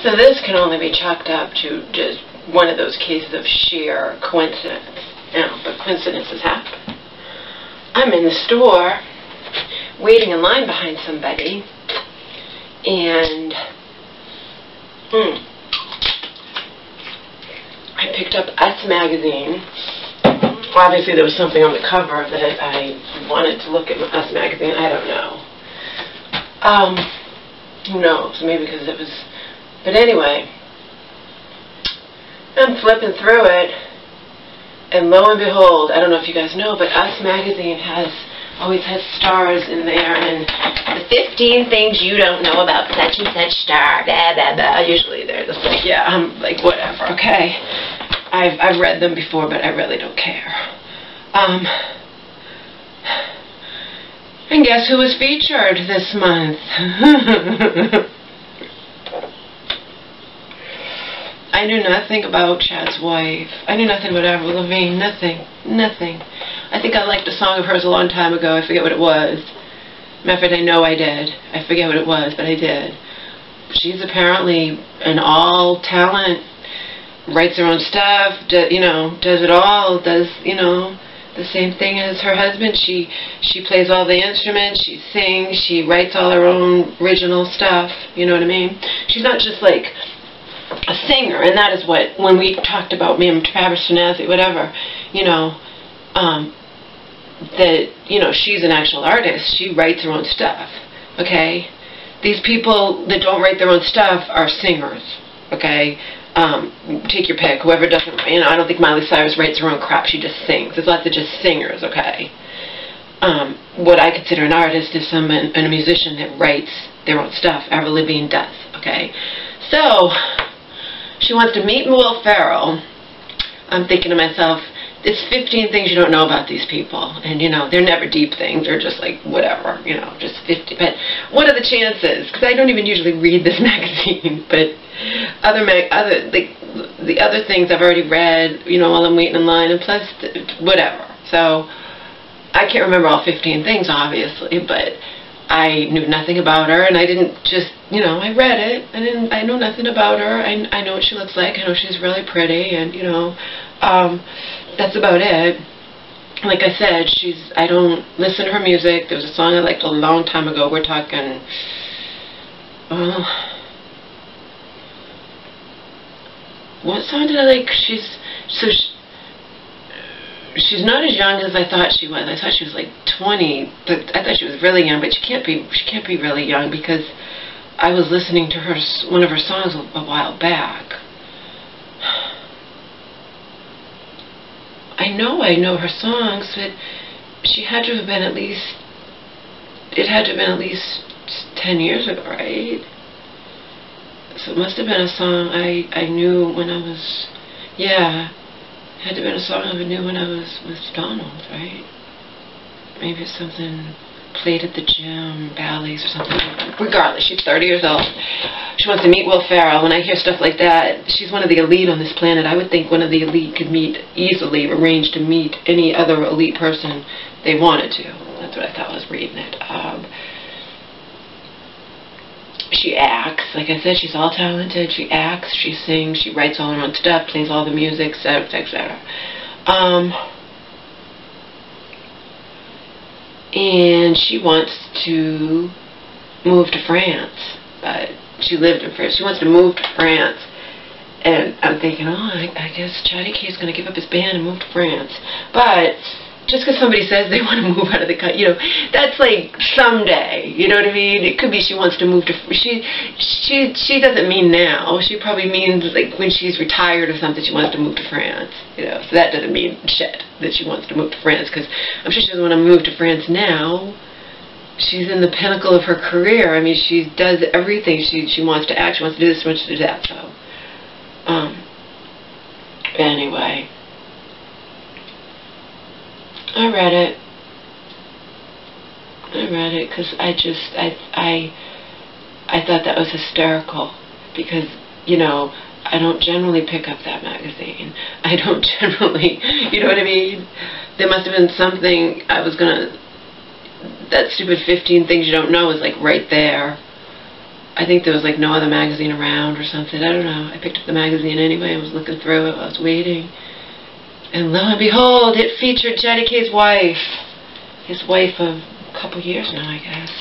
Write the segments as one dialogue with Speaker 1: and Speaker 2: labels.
Speaker 1: So this can only be chalked up to just one of those cases of sheer coincidence. You know, but coincidences happen. I'm in the store, waiting in line behind somebody, and I picked up Us magazine. Obviously there was something on the cover that I wanted to look at Us magazine. I don't know. Who knows? Maybe because it was... But anyway, I'm flipping through it, and lo and behold, I don't know if you guys know, but Us magazine always has stars in there, and the 15 things you don't know about such and such star, blah, blah, blah. Usually they're just like, yeah, I'm like, whatever, okay. I've read them before, but I really don't care. And guess who was featured this month? I knew nothing about Chad's wife. I knew nothing about Avril Lavigne. Nothing. Nothing. I think I liked a song of hers a long time ago. I forget what it was. Matter of fact, I know I did. I forget what it was, but I did. She's apparently an all-talent, writes her own stuff, does it all, does, the same thing as her husband. She plays all the instruments, she sings, she writes all her own original stuff, you know what I mean? She's not just like a singer, and that is what, when we talked about me and Travis Finazzi, whatever, that, she's an actual artist. She writes her own stuff, okay? These people that don't write their own stuff are singers, okay? Take your pick. Whoever doesn't, I don't think Miley Cyrus writes her own crap. She just sings. There's lots of just singers, okay? What I consider an artist is someone, a musician that writes their own stuff. Avril Lavigne does, okay? So, she wants to meet Will Ferrell. I'm thinking to myself, it's 15 things you don't know about these people. And, they're never deep things. They're just like, whatever, just 50. But what are the chances? Because I don't even usually read this magazine. But the other things I've already read, while I'm waiting in line. And plus, whatever. So, I can't remember all 15 things, obviously. But I knew nothing about her. And I didn't just, I read it. I know nothing about her. I know what she looks like. I know she's really pretty. And, that's about it. Like I said, I don't listen to her music. There was a song I liked a long time ago. We're talking, what song did I like? She's not as young as I thought she was. I thought she was like 20, but I thought she was really young. But she can't be really young because I was listening to one of her songs a while back. I know her songs, but she had to have been at least, it had to have been at least 10 years ago, right? So it must have been a song I knew when I was, yeah, it had to have been a song I knew when I was with Donald, right? Maybe it's something played at the gym, ballets or something. Regardless, she's 30 years old. She wants to meet Will Ferrell. When I hear stuff like that, she's one of the elite on this planet. I would think one of the elite could easily arrange to meet any other elite person they wanted to. That's what I thought I was reading it. She acts. Like I said, she's all talented. She acts, she sings, she writes all her own stuff, plays all the music, etc., etc. And she wants to move to France, but she lived in France. She wants to move to France, and I'm thinking, I guess Johnny K is going to give up his band and move to France. But just because somebody says they want to move out of the country, that's like someday. You know what I mean? It could be she wants to move to. She doesn't mean now. She probably means like when she's retired or something. She wants to move to France. So that doesn't mean shit that she wants to move to France, because I'm sure she doesn't want to move to France now. She's in the pinnacle of her career. I mean, she does everything. She wants to act. She wants to do this. She wants to do that. So, anyway. I read it because I thought that was hysterical, because, I don't generally pick up that magazine. I don't generally, you know what I mean? There must have been something that stupid 15 things you don't know is like right there. I think there was like no other magazine around or something. I don't know. I picked up the magazine anyway. I was looking through it while I was waiting. And lo and behold, it featured Johnny K's wife. His wife of a couple years now, I guess.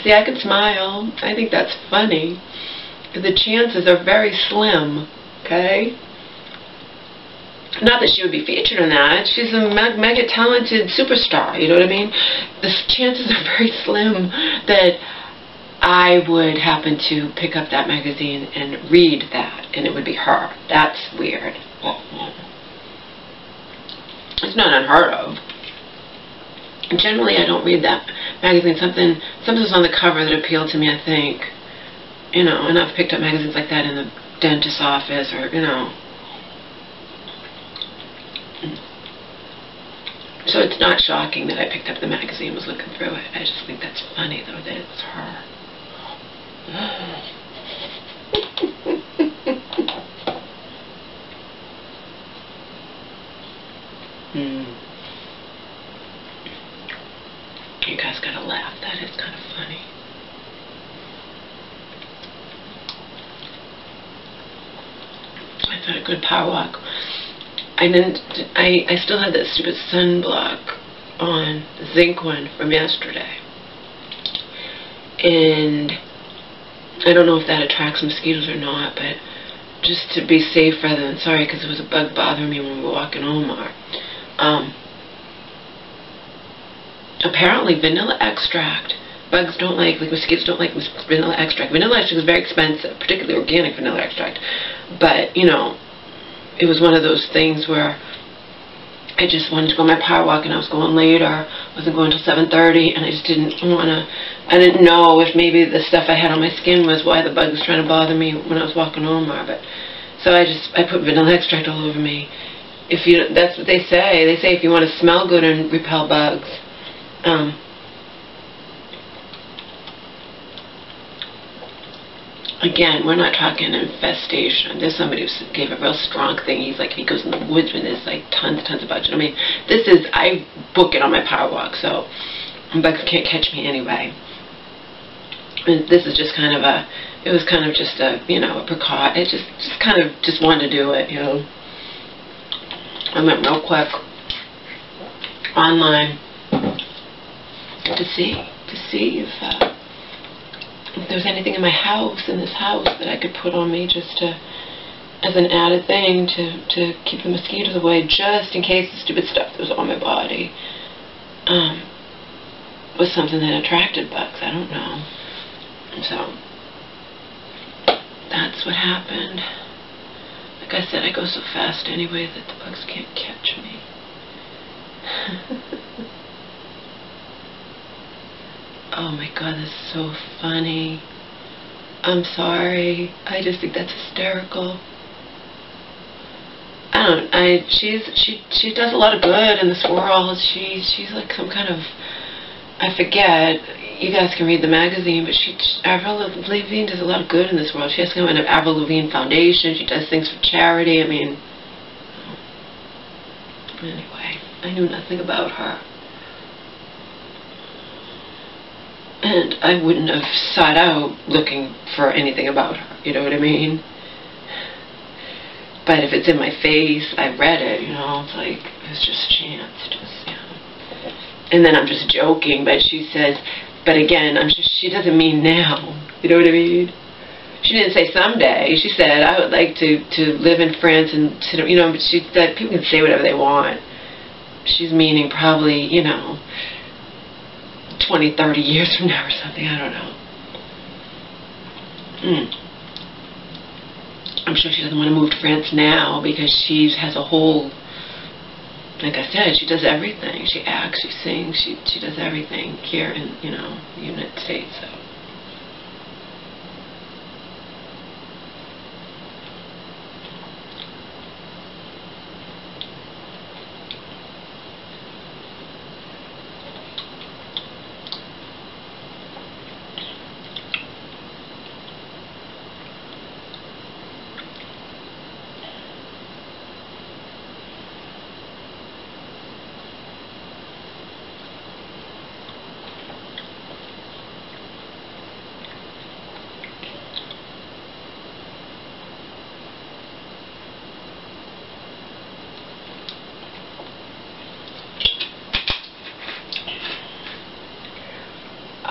Speaker 1: See, I can smile. I think that's funny. The chances are very slim, okay? Not that she would be featured in that. She's a mega talented superstar, you know what I mean? The chances are very slim that I would happen to pick up that magazine and read that, and it would be her. That's weird. It's not unheard of. Generally, I don't read that magazine. Something's on the cover that appealed to me, I think. You know, and I've picked up magazines like that in the dentist's office, or, you know. So it's not shocking that I picked up the magazine and was looking through it. I just think that's funny, though, that it's her. You guys gotta laugh. That is kind of funny. I thought a good power walk. I still had that stupid sunblock on, the zinc one from yesterday. And I don't know if that attracts mosquitoes or not, but just to be safe rather than sorry, because there was a bug bothering me when we were walking Omar. Apparently vanilla extract, bugs don't like mosquitoes don't like vanilla extract. Vanilla extract is very expensive, particularly organic vanilla extract. But, you know, it was one of those things where I just wanted to go on my power walk, and I was going later. I wasn't going until 7:30, and I just didn't want to. I didn't know if maybe the stuff I had on my skin was why the bug was trying to bother me when I was walking Omar. But so I put vanilla extract all over me. That's what they say. They say if you want to smell good and repel bugs. Again, we're not talking infestation. There's somebody who gave a real strong thing. He's like, if he goes in the woods when there's like tons of bugs. I mean, I book it on my power walk, so bugs can't catch me anyway. And this is just kind of it was kind of just a, you know, a precaution. It just wanted to do it, you know. I went real quick online to see if there was anything in my house, in this house, that I could put on me just to, as an added thing to keep the mosquitoes away, just in case the stupid stuff that was on my body was something that attracted bugs. I don't know. So that's what happened. Like I said, I go so fast anyway that the bugs can't catch me. Oh my God, that's so funny. I'm sorry. I just think that's hysterical. She does a lot of good in this world. She's like some kind of, I forget. You guys can read the magazine, but Avril Lavigne does a lot of good in this world. She has some kind of Avril Lavigne Foundation. She does things for charity. I mean, anyway, I knew nothing about her. And I wouldn't have sought out looking for anything about her, you know what I mean? But if it's in my face, I read it, you know, it's like, it's just chance, you know. And then I'm just joking, but she says, but again, she doesn't mean now, you know what I mean? She didn't say someday. She said, I would like to live in France and, you know, but she said people can say whatever they want. She's meaning probably, you know, 20, 30 years from now or something, I don't know. I'm sure she doesn't want to move to France now because she has a whole, like I said, she does everything. She acts, she sings, she does everything here in, you know, the United States, so.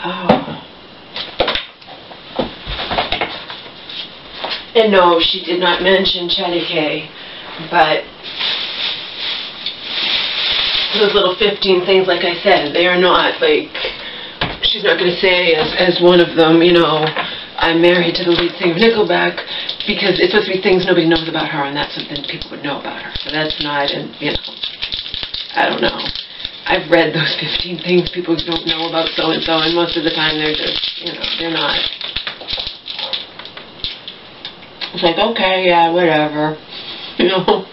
Speaker 1: Oh. And no, she did not mention Chatty K, but those little 15 things, like I said, they are not, like, she's not going to say as one of them, you know, I'm married to the lead singer of Nickelback, because it's supposed to be things nobody knows about her, and that's something people would know about her. So that's not, and, you know, I don't know. I've read those 15 things people don't know about so-and-so, and most of the time they're just, you know, they're not. It's like, okay, yeah, whatever, you know.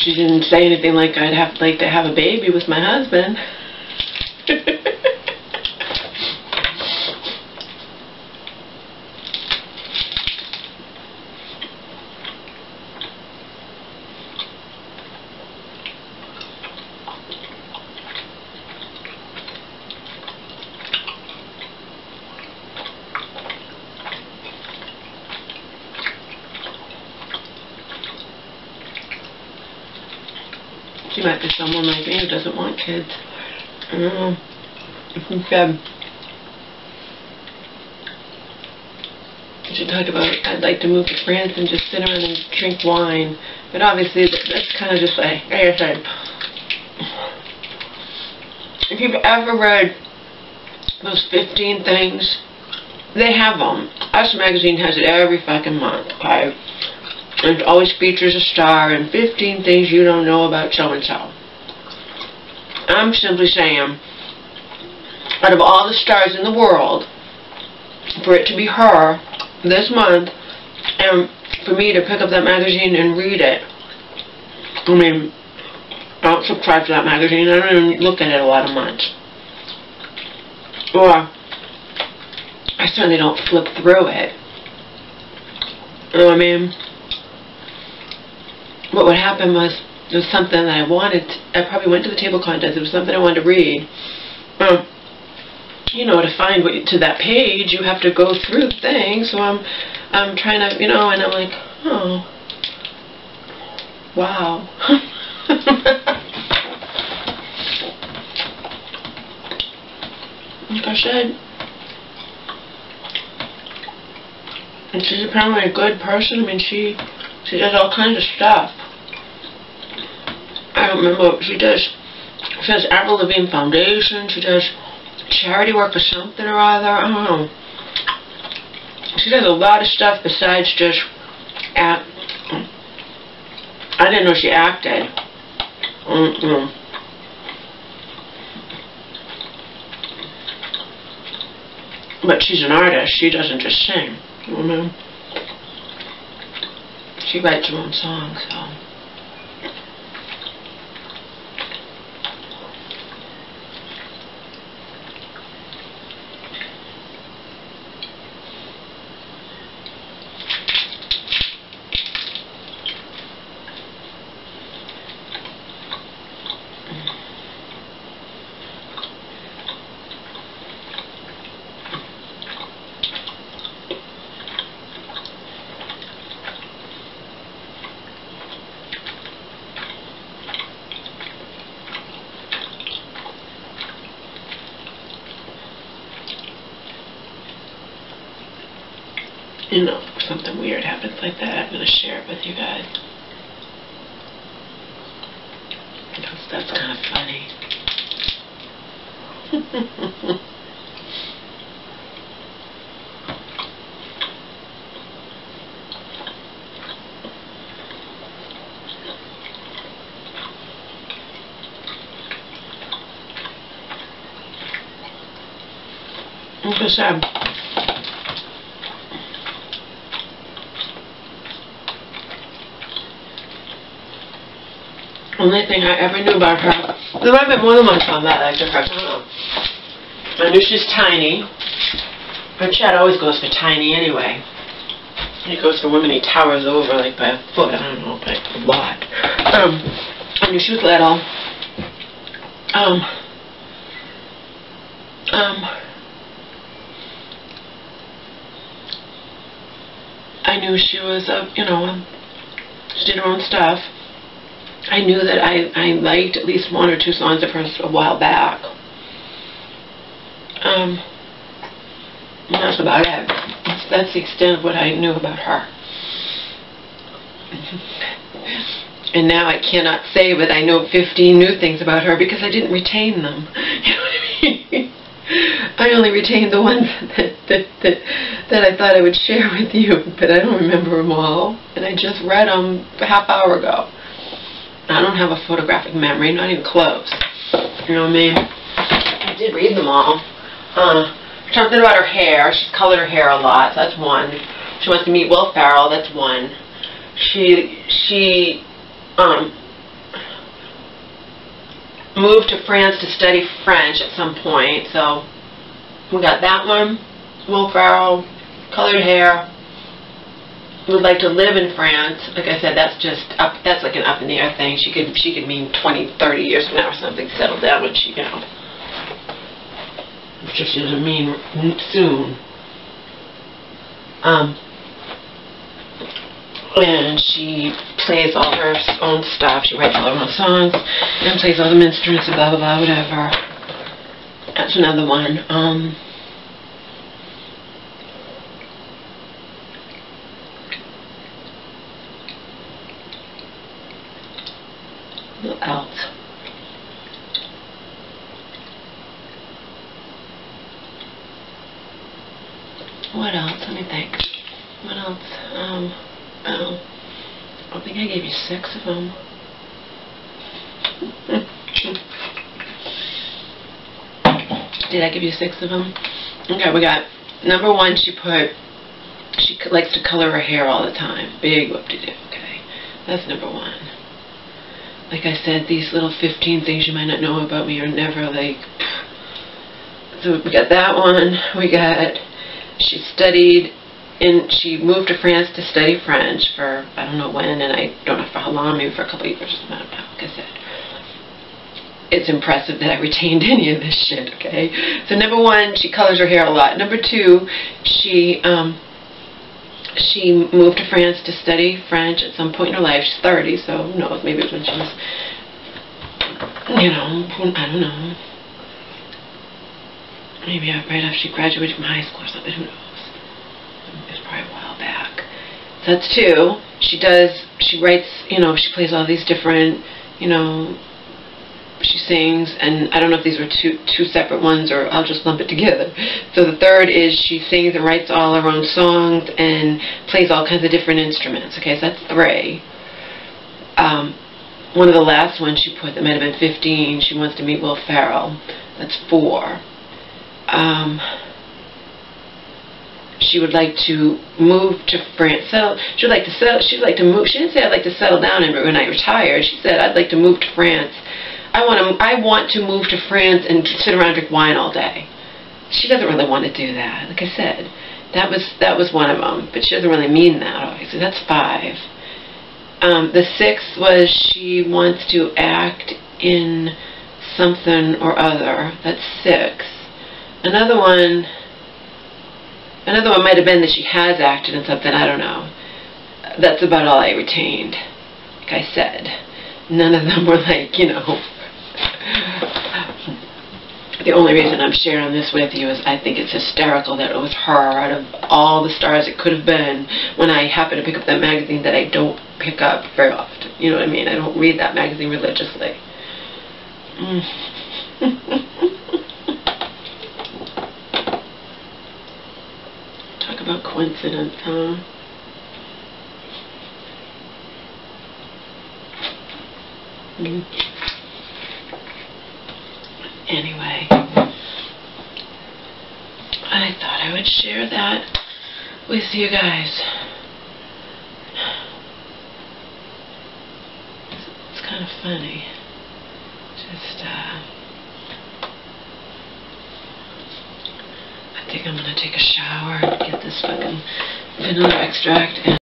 Speaker 1: She didn't say anything like I'd like to have a baby with my husband. She might be someone like me who doesn't want kids. I don't know. She talked about, I'd like to move to France and just sit around and drink wine. But obviously, that's kind of just like I said, if you've ever read those 15 things, they have them. Us Magazine has it every fucking month, okay? And it always features a star and 15 things you don't know about so-and-so. I'm simply saying, out of all the stars in the world, for it to be her this month, and for me to pick up that magazine and read it, I mean, I don't subscribe to that magazine, I don't even look at it a lot of months. Or, I certainly don't flip through it. You know what I mean? What would happen was, it was something that I wanted, I probably went to the table contest, it was something I wanted to read. You know, to find to that page, you have to go through things, so I'm trying to, you know, and I'm like, oh, wow. Like I said, and she's apparently a good person. I mean, she does all kinds of stuff. I don't remember what she does. She does Avril Lavigne Foundation. She does charity work for something or other. I don't know. She does a lot of stuff besides just act. I didn't know she acted. But she's an artist. She doesn't just sing. You know? She writes her own songs, so. You know, if something weird happens like that, I'm going to share it with you guys. Because that's kind of funny. Like I said, only thing I ever knew about her, there might have been more than one song that I liked of her, I don't know. I knew she's tiny. Her chat always goes for tiny anyway. He goes for women, he towers over like by a foot, I don't know, by a lot. I knew she was little. I knew she was she did her own stuff. I knew that I liked at least one or two songs of hers a while back. And that's about it. That's the extent of what I knew about her. And now I cannot say that I know 15 new things about her because I didn't retain them. You know what I mean? I only retained the ones that I thought I would share with you, but I don't remember them all. And I just read them a half hour ago. I don't have a photographic memory, not even close. You know what I mean? I did read them all. Something about her hair. She's colored her hair a lot, so that's one. She wants to meet Will Ferrell, that's one. She moved to France to study French at some point, so we got that one. Will Ferrell, colored hair, would like to live in France. Like I said, that's just up, that's like an up in the air thing. She could mean 20, 30 years from now or something, settle down when she, which she doesn't mean soon. And she plays all her own stuff. She writes all her own songs and plays all the instruments and blah blah blah, whatever. That's another one. What else? What else? Let me think. What else? I think I gave you 6 of them. Did I give you 6 of them? Okay, we got number 1. She likes to color her hair all the time. Big whoop-de-doo. Okay, that's number 1. Like I said, these little 15 things you might not know about me are never like. So we got that one. We got. She moved to France to study French for, I don't know when, and I don't know for how long, maybe for a couple of years, I don't know, like I said. It's impressive that I retained any of this shit, okay? So number 1, she colors her hair a lot. Number 2, she moved to France to study French at some point in her life. She's 30, so who knows, maybe it was when she was, I don't know. Maybe right after she graduated from high school or something, who knows. It's probably a while back. So that's 2. She writes, she plays all these different, she sings, and I don't know if these were two separate ones or I'll just lump it together. So the 3rd is she sings and writes all her own songs and plays all kinds of different instruments. Okay, so that's 3. One of the last ones she put that might have been 15, she wants to meet Will Ferrell. That's 4. She would like to move to France. She would like to move. She didn't say I'd like to settle down when I retire. She said I'd like to move to France. I want to move to France and sit around and drink wine all day. She doesn't really want to do that. Like I said, that was one of them, but she doesn't really mean that. Obviously, that's 5. The 6th was she wants to act in something or other. That's 6. Another one might have been that she has acted in something, I don't know. That's about all I retained. Like I said, none of them were like, The only reason I'm sharing this with you is I think it's hysterical that it was her out of all the stars it could have been when I happen to pick up that magazine that I don't pick up very often. You know what I mean? I don't read that magazine religiously. Talk about coincidence, huh? Anyway, I thought I would share that with you guys. It's kind of funny. Just, I think I'm going to take a shower and get this fucking vanilla extract and